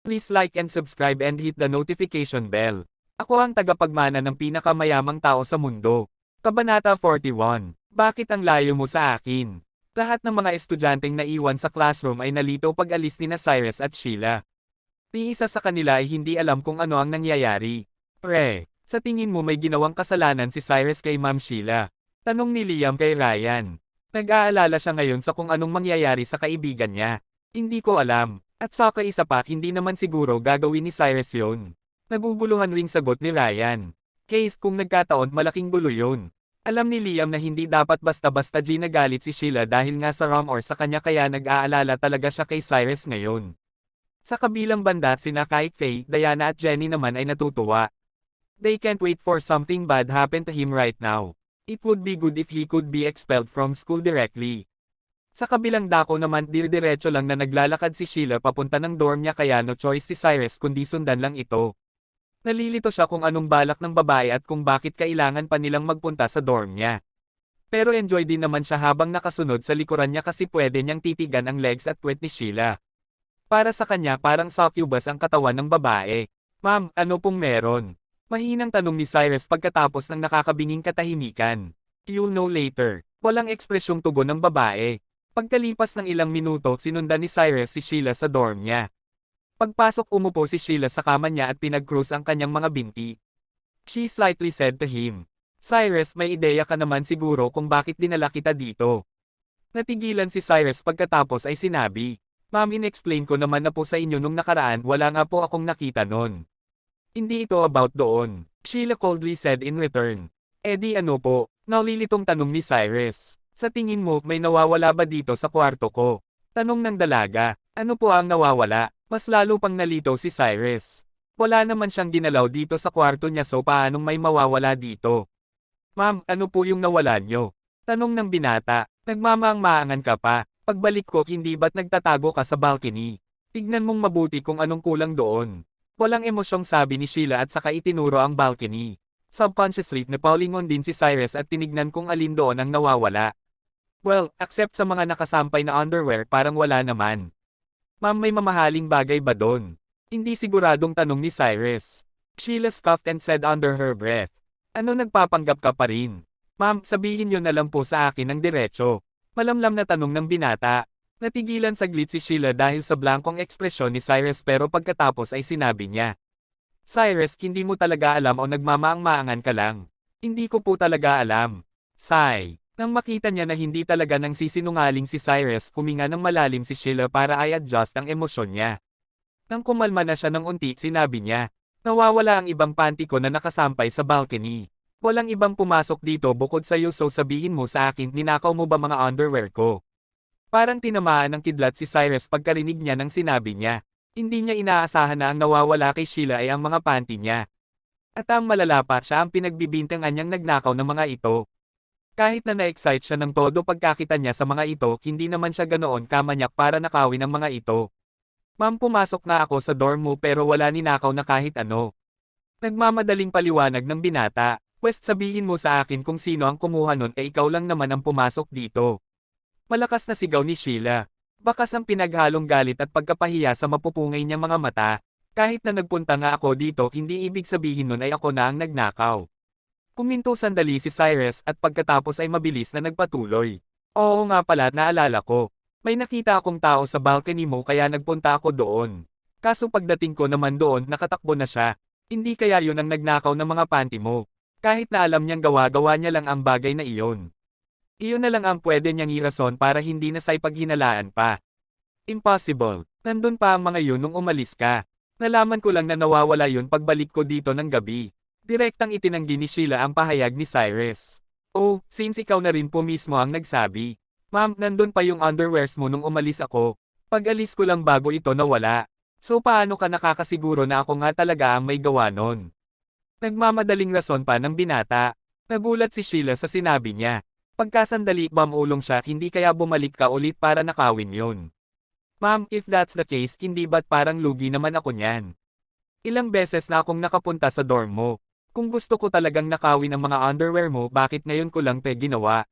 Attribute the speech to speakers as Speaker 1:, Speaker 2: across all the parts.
Speaker 1: Please like and subscribe and hit the notification bell. Ako ang tagapagmana ng pinakamayamang tao sa mundo. Kabanata 41. Bakit ang layo mo sa akin? Lahat ng mga estudyanteng naiwan sa classroom ay nalito pag-alis ni Cyrus at Sheila. Ni isa sa kanila ay hindi alam kung ano ang nangyayari. Pre, sa tingin mo may ginawang kasalanan si Cyrus kay Ma'am Sheila? Tanong ni Liam kay Ryan. Nag-aalala siya ngayon sa kung anong mangyayari sa kaibigan niya. Hindi ko alam. At saka isa pa, hindi naman siguro gagawin ni Cyrus yun. Naguguluhan ring sagot ni Ryan. Case kung nagkataon malaking gulo yun. Alam ni Liam na hindi dapat basta-basta ginagalit si Sheila dahil nga sa Rom or sa kanya kaya nag-aalala talaga siya kay Cyrus ngayon. Sa kabilang banda sina Kai, Faye, Diana at Jenny naman ay natutuwa. They can't wait for something bad happen to him right now. It would be good if he could be expelled from school directly. Sa kabilang dako naman diretso lang na naglalakad si Sheila papunta ng dorm niya kaya no choice si Cyrus kundi sundan lang ito. Nalilito siya kung anong balak ng babae at kung bakit kailangan pa nilang magpunta sa dorm niya. Pero enjoy din naman siya habang nakasunod sa likuran niya kasi pwede niyang titigan ang legs at puwet ni Sheila. Para sa kanya parang succubus ang katawan ng babae. Ma'am, ano pong meron? Mahinang tanong ni Cyrus pagkatapos ng nakakabinging katahimikan. You'll know later. Walang ekspresyong tugon ng babae. Pagkalipas ng ilang minuto sinundan ni Cyrus si Sheila sa dorm niya. Pagpasok umupo si Sheila sa kama niya at pinag-cruise ang kanyang mga binti. She slightly said to him, Cyrus may ideya ka naman siguro kung bakit dinala kita dito. Natigilan si Cyrus pagkatapos ay sinabi, Ma'am in-explain ko naman na po sa inyo nung nakaraan wala nga po akong nakita nun. Hindi ito about doon, Sheila coldly said in return. Di ano po, nalilitong tanong ni Cyrus. Sa tingin mo, may nawawala ba dito sa kwarto ko? Tanong ng dalaga. Ano po ang nawawala? Mas lalo pang nalito si Cyrus. Wala naman siyang ginalaw dito sa kwarto niya so paanong may mawawala dito? Ma'am, ano po yung nawala nyo? Tanong ng binata. Nagmamaang-maangan ka pa. Pagbalik ko hindi ba't nagtatago ka sa balcony? Tignan mong mabuti kung anong kulang doon. Walang emosyong sabi ni Sheila at saka itinuro ang balcony. Subconsciously napaulingon din si Cyrus at tinignan kung alin doon ang nawawala. Well, except sa mga nakasampay na underwear parang wala naman. Ma'am may mamahaling bagay ba doon? Hindi siguradong tanong ni Cyrus. Sheila scoffed and said under her breath. Ano nagpapanggap ka pa rin? Ma'am, sabihin niyo na lang po sa akin ng diretso. Malamlam na tanong ng binata. Natigilan saglit si Sheila dahil sa blankong ekspresyon ni Cyrus pero pagkatapos ay sinabi niya. Cyrus, hindi mo talaga alam o nagmamaang-maangan ka lang? Hindi ko po talaga alam. Sigh. Nang makita niya na hindi talaga nang sisinungaling si Cyrus, huminga ng malalim si Sheila para i-adjust ang emosyon niya. Nang kumalma na siya ng unti, sinabi niya, nawawala ang ibang panty ko na nakasampay sa balcony. Walang ibang pumasok dito bukod sa iyo so sabihin mo sa akin ninakaw mo ba mga underwear ko? Parang tinamaan ng kidlat si Cyrus pagkarinig niya ng sinabi niya. Hindi niya inaasahan na ang nawawala kay Sheila ay ang mga panty niya. At ang malala pa siya ang pinagbibintangan niyang nagnakaw ng mga ito. Kahit na na-excite siya ng todo pagkakita niya sa mga ito, hindi naman siya ganoon kamanyak para nakawin ang mga ito. Ma'am pumasok na ako sa dorm mo pero wala ninakaw na kahit ano. Nagmamadaling paliwanag ng binata, West sabihin mo sa akin kung sino ang kumuha nun ikaw lang naman ang pumasok dito. Malakas na sigaw ni Sheila. Bakas ang pinaghalong galit at pagkapahiya sa mapupungay niyang mga mata. Kahit na nagpunta nga ako dito hindi ibig sabihin nun ay ako na ang nagnakaw. Kuminto sandali si Cyrus at pagkatapos ay mabilis na nagpatuloy. Oo nga pala naalala ko. May nakita akong tao sa balcony mo kaya nagpunta ako doon. Kaso pagdating ko naman doon nakatakbo na siya. Hindi kaya yun ang nagnakaw ng mga panty mo. Kahit na alam niyang gawa niya lang ang bagay na iyon. Iyon na lang ang pwede niyang irason para hindi na sa ipaghinalaan pa. Impossible. Nandun pa ang mga yun nung umalis ka. Nalaman ko lang na nawawala yun pagbalik ko dito ng gabi. Direktang itinanggi ni Sheila ang pahayag ni Cyrus. Oh, since ikaw na rin po mismo ang nagsabi. Ma'am, nandun pa yung underwears mo nung umalis ako. Pag-alis ko lang bago ito nawala. So paano ka nakakasiguro na ako nga talaga ang may gawa nun? Nagmamadaling rason pa ng binata. Nagulat si Sheila sa sinabi niya. Pagkasandali bamulong siya hindi kaya bumalik ka ulit para nakawin yun. Ma'am, if that's the case hindi ba't parang lugi naman ako niyan? Ilang beses na akong nakapunta sa dorm mo. Kung gusto ko talagang nakawin ang mga underwear mo bakit ngayon ko lang ginawa?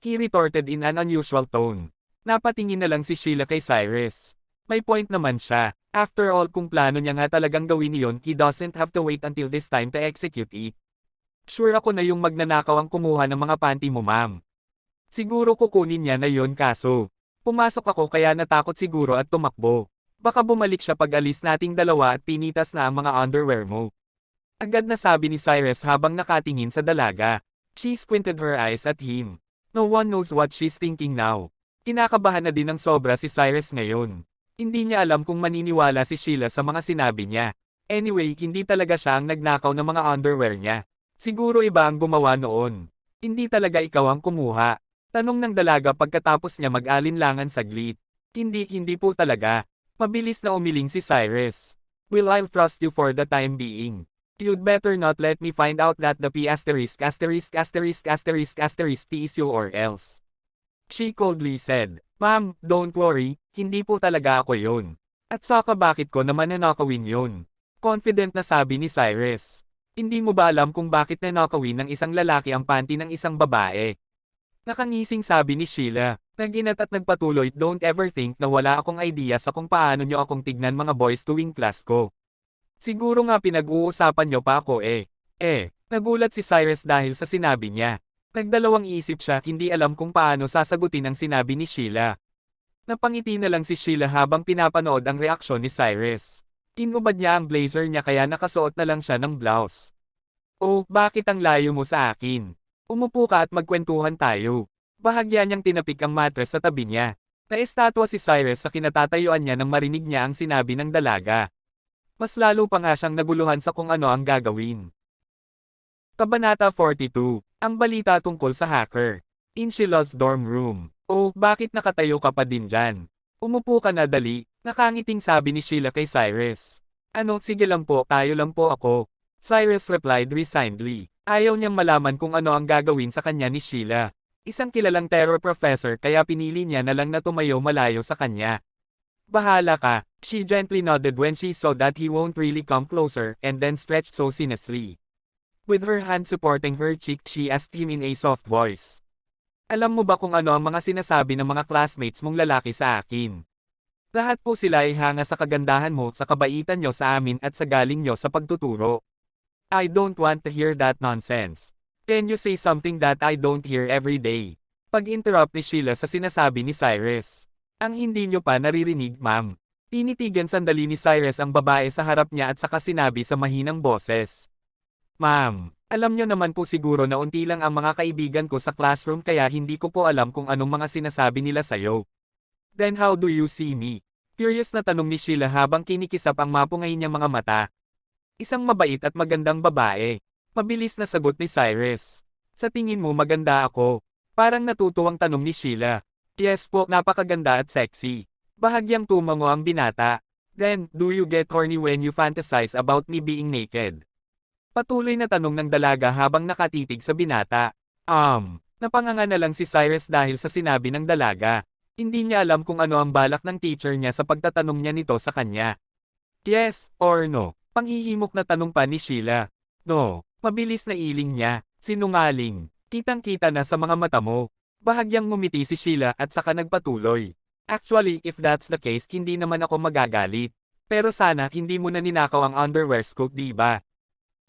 Speaker 1: He retorted in an unusual tone. Napatingin na lang si Sheila kay Cyrus. May point naman siya. After all kung plano niya nga talagang gawin iyon, he doesn't have to wait until this time to execute it. Sure ako na yung magnanakaw ang kumuha ng mga panty mo ma'am. Siguro kukunin niya na yon kaso. Pumasok ako kaya natakot siguro at tumakbo. Baka bumalik siya pag alis nating dalawa at pinitas na ang mga underwear mo. Agad na sabi ni Cyrus habang nakatingin sa dalaga. She squinted her eyes at him. No one knows what she's thinking now. Kinakabahan na din ng sobra si Cyrus ngayon. Hindi niya alam kung maniniwala si Sheila sa mga sinabi niya. Anyway, hindi talaga siya ang nagnakaw ng mga underwear niya. Siguro iba ang gumawa noon. Hindi talaga ikaw ang kumuha. Tanong ng dalaga pagkatapos niya mag-alinlangan saglit. Hindi po talaga. Mabilis na umiling si Cyrus. Well, I'll trust you for the time being. You'd better not let me find out that the P*** is you or else. She coldly said, Ma'am, don't worry, hindi po talaga ako yun. At saka bakit ko naman nanakawin yun? Confident na sabi ni Cyrus. Hindi mo ba alam kung bakit nanakawin ng isang lalaki ang panty ng isang babae? Nakangising sabi ni Sheila. Naginat at nagpatuloy, don't ever think na wala akong idea sa kung paano nyo akong tignan mga boys tuwing class ko. Siguro nga pinag-uusapan nyo pa ako nagulat si Cyrus dahil sa sinabi niya. Nagdalawang isip siya, hindi alam kung paano sasagutin ang sinabi ni Sheila. Napangiti na lang si Sheila habang pinapanood ang reaksyon ni Cyrus. Inubad niya ang blazer niya kaya nakasuot na lang siya ng blouse. Oh, bakit ang layo mo sa akin? Umupo ka at magkwentuhan tayo. Bahagya niyang tinapik ang mattress sa tabi niya. Naestatwa si Cyrus sa kinatatayuan niya nang marinig niya ang sinabi ng dalaga. Mas lalo pa nga siyang naguluhan sa kung ano ang gagawin. Kabanata 42. Ang balita tungkol sa hacker. In Sheila's dorm room. Oh, bakit nakatayo ka pa din dyan? Umupo ka na dali, nakangiting sabi ni Sheila kay Cyrus. Ano, sige lang po, tayo lang po ako. Cyrus replied resignedly. Ayaw niyang malaman kung ano ang gagawin sa kanya ni Sheila. Isang kilalang terror professor kaya pinili niya na lang na tumayo malayo sa kanya. Bahala ka, she gently nodded when she saw that he won't really come closer and then stretched so sinisterly. With her hand supporting her cheek she asked him in a soft voice. Alam mo ba kung ano ang mga sinasabi ng mga classmates mong lalaki sa akin? Lahat po sila ay hanga sa kagandahan mo, sa kabaitan nyo sa amin at sa galing nyo sa pagtuturo. I don't want to hear that nonsense. Can you say something that I don't hear every day? Pag-interrupt ni Sheila sa sinasabi ni Cyrus. Ang hindi nyo pa naririnig, ma'am. Tinitigan sandali ni Cyrus ang babae sa harap niya at saka sinabi sa mahinang boses. Ma'am, alam nyo naman po siguro na unti lang ang mga kaibigan ko sa classroom kaya hindi ko po alam kung anong mga sinasabi nila sayo. Then how do you see me? Curious na tanong ni Sheila habang kinikisap ang mapungay niyang mga mata. Isang mabait at magandang babae. Mabilis na sagot ni Cyrus. Sa tingin mo maganda ako? Parang natutuwang tanong ni Sheila. Yes po, napakaganda at sexy. Bahagyang tumango ang binata. Then, do you get horny when you fantasize about me being naked? Patuloy na tanong ng dalaga habang nakatitig sa binata. Napanganga na lang si Cyrus dahil sa sinabi ng dalaga. Hindi niya alam kung ano ang balak ng teacher niya sa pagtatanong niya nito sa kanya. Yes or no? Panghihimok na tanong pa ni Sheila. No. Mabilis na iling niya, sinungaling, kitang-kita na sa mga mata mo. Bahagyang ngumiti si Sheila at saka nagpatuloy. Actually, if that's the case, hindi naman ako magagalit. Pero sana hindi mo na ninakaw ang underwear ko, diba?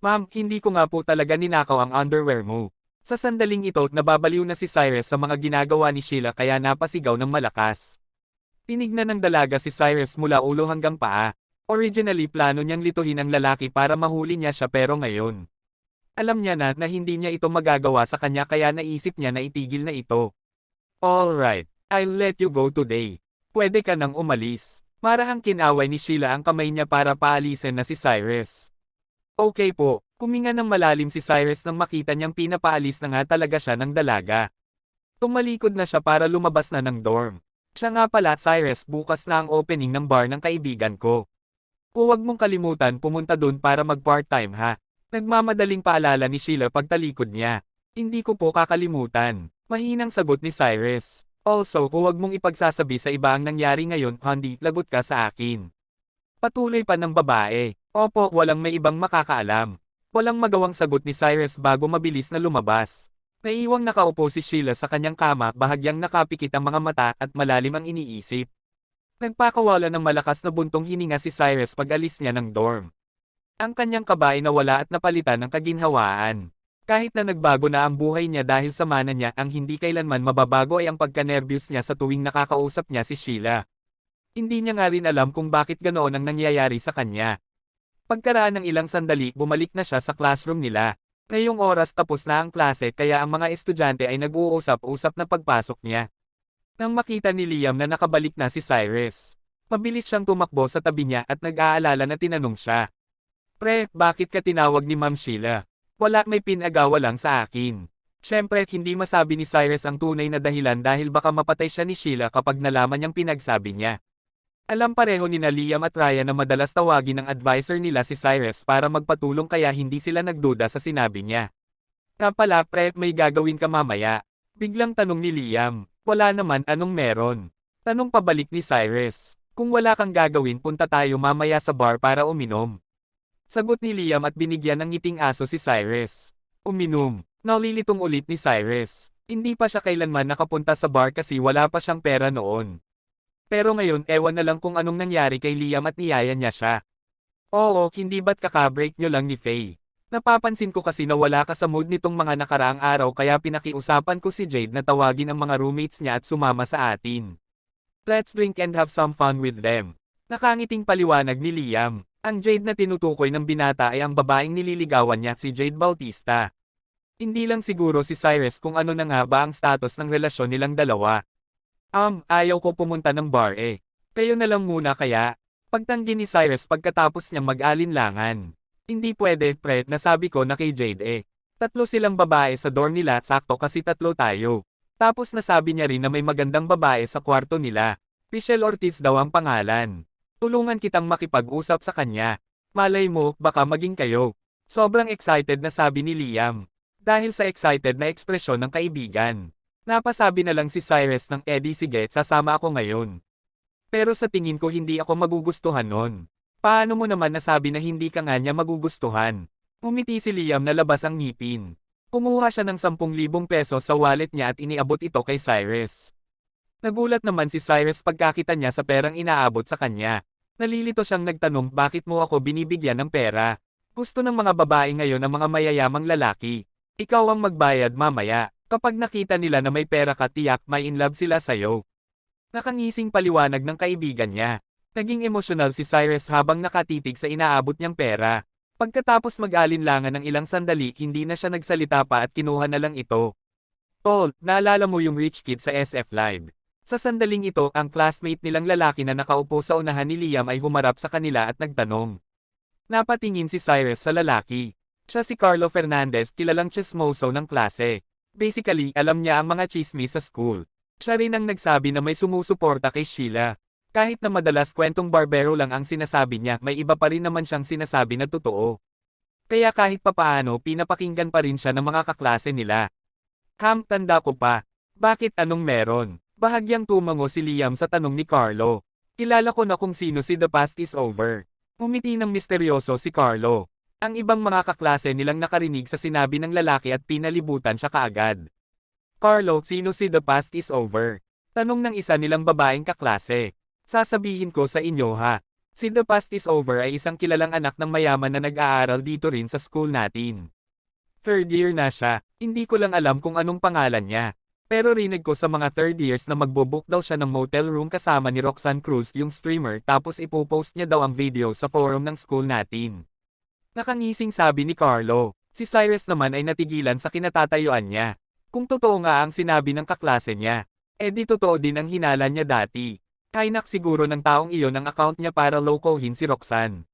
Speaker 1: Ma'am, hindi ko nga po talaga ninakaw ang underwear mo. Sa sandaling ito, nababaliw na si Cyrus sa mga ginagawa ni Sheila kaya napasigaw ng malakas. Tinignan ng dalaga si Cyrus mula ulo hanggang paa. Originally plano niyang lituhin ang lalaki para mahuli niya siya pero ngayon. Alam niya na hindi niya ito magagawa sa kanya kaya naisip niya na itigil na ito. Alright, I'll let you go today. Pwede ka nang umalis. Marahang kinaway ni Sheila ang kamay niya para paalisin na si Cyrus. Okay po, kuminga ng malalim si Cyrus nang makita niyang pinapaalis na nga talaga siya ng dalaga. Tumalikod na siya para lumabas na ng dorm. Siya nga pala, Cyrus, bukas na ang opening ng bar ng kaibigan ko. Huwag mong kalimutan pumunta dun para mag-part-time ha. Nagmamadaling paalala ni Sheila pagtalikod niya. Hindi ko po kakalimutan. Mahinang sagot ni Cyrus. Also, huwag mong ipagsasabi sa iba ang nangyari ngayon, kundi lagot ka sa akin. Patuloy pa ng babae. Opo, walang may ibang makakaalam. Walang magawang sagot ni Cyrus bago mabilis na lumabas. Naiwang nakaupo si Sheila sa kanyang kama, bahagyang nakapikit ang mga mata at malalim ang iniisip. Nagpakawala ng malakas na buntong hininga si Cyrus pag-alis niya ng dorm. Ang kanyang kaba ay nawala at napalitan ng kaginhawaan. Kahit na nagbago na ang buhay niya dahil sa mana niya, ang hindi kailanman mababago ay ang pagka-nervyos niya sa tuwing nakakausap niya si Sheila. Hindi niya nga rin alam kung bakit ganoon ang nangyayari sa kanya. Pagkaraan ng ilang sandali, bumalik na siya sa classroom nila. Ngayong oras tapos na ang klase kaya ang mga estudyante ay nag-uusap-usap na pagpasok niya. Nang makita ni Liam na nakabalik na si Cyrus, mabilis siyang tumakbo sa tabi niya at nag-aalala na tinanong siya. Pre, bakit ka tinawag ni Ma'am Sheila? Wala, may pinagawa lang sa akin. Siyempre, hindi masabi ni Cyrus ang tunay na dahilan dahil baka mapatay siya ni Sheila kapag nalaman niyang pinagsabi niya. Alam pareho ni Liam at Ryan na madalas tawagin ng advisor nila si Cyrus para magpatulong kaya hindi sila nagduda sa sinabi niya. Kapala pre, may gagawin ka mamaya. Biglang tanong ni Liam. Wala naman, anong meron? Tanong pabalik ni Cyrus. Kung wala kang gagawin, punta tayo mamaya sa bar para uminom. Sagot ni Liam at binigyan ng ngiting aso si Cyrus. Uminom. Nalilitong ulit ni Cyrus. Hindi pa siya kailanman nakapunta sa bar kasi wala pa siyang pera noon. Pero ngayon ewan na lang kung anong nangyari kay Liam at niyaya niya siya. Oo, hindi ba't kakabreak nyo lang ni Faye? Napapansin ko kasi na wala ka sa mood nitong mga nakaraang araw kaya pinakiusapan ko si Jade na tawagin ang mga roommates niya at sumama sa atin. Let's drink and have some fun with them. Nakangiting paliwanag ni Liam. Ang Jade na tinutukoy ng binata ay ang babaeng nililigawan niya, si Jade Bautista. Hindi lang siguro si Cyrus kung ano na nga ba ang status ng relasyon nilang dalawa. Ayaw ko pumunta ng bar eh. Kayo na lang muna kaya. Pagtanggi ni Cyrus pagkatapos niyang mag-alinlangan. Hindi pwede, pre, nasabi ko na kay Jade eh. 3 silang babae sa dorm nila, sakto kasi 3 tayo. Tapos nasabi niya rin na may magandang babae sa kwarto nila. Pichelle Ortiz daw ang pangalan. Tulungan kitang makipag-usap sa kanya. Malay mo, baka maging kayo. Sobrang excited na sabi ni Liam. Dahil sa excited na ekspresyon ng kaibigan. Napasabi na lang si Cyrus ng Eddie, sige, sasama ako ngayon. Pero sa tingin ko hindi ako magugustuhan nun. Paano mo naman nasabi na hindi ka nga niya magugustuhan? Umiti si Liam na labas ang ngipin. Kumuha siya ng 10,000 pesos sa wallet niya at iniabot ito kay Cyrus. Nagulat naman si Cyrus pagkakita niya sa perang inaabot sa kanya. Nalilito siyang nagtanong, bakit mo ako binibigyan ng pera? Gusto ng mga babae ngayon ang mga mayayamang lalaki. Ikaw ang magbayad mamaya. Kapag nakita nila na may pera ka, tiyak may in love sila sayo. Nakangising paliwanag ng kaibigan niya. Naging emosyonal si Cyrus habang nakatitig sa inaabot niyang pera. Pagkatapos mag-alinlangan ng ilang sandali, hindi na siya nagsalita pa at kinuha na lang ito. Tol, naalala mo yung rich kid sa SF Live? Sa sandaling ito, ang classmate nilang lalaki na nakaupo sa unahan ni Liam ay humarap sa kanila at nagtanong. Napatingin si Cyrus sa lalaki. Siya si Carlo Fernandez, kilalang chismoso ng klase. Basically, alam niya ang mga chismis sa school. Siya rin ang nagsabi na may sumusuporta kay Sheila. Kahit na madalas kwentong barbero lang ang sinasabi niya, may iba pa rin naman siyang sinasabi na totoo. Kaya kahit papaano, pinapakinggan pa rin siya ng mga kaklase nila. Tanda ko pa. Bakit, anong meron? Bahagyang tumango si Liam sa tanong ni Carlo. Kilala ko na kung sino si The Past Is Over. Umiti ng misteryoso si Carlo. Ang ibang mga kaklase nilang nakarinig sa sinabi ng lalaki at pinalibutan siya kaagad. Carlo, sino si The Past Is Over? Tanong ng isa nilang babaeng kaklase. Sasabihin ko sa inyo ha. Si The Past Is Over ay isang kilalang anak ng mayaman na nag-aaral dito rin sa school natin. 3rd year na siya, hindi ko lang alam kung anong pangalan niya. Pero rinig ko sa mga 3rd years na magbo-book daw siya ng motel room kasama ni Roxanne Cruz yung streamer tapos ipopost niya daw ang video sa forum ng school natin. Nakangising sabi ni Carlo. Si Cyrus naman ay natigilan sa kinatatayuan niya. Kung totoo nga ang sinabi ng kaklase niya, di totoo din ang hinala niya dati. Kainak siguro ng taong iyon ang account niya para lokohin si Roxanne.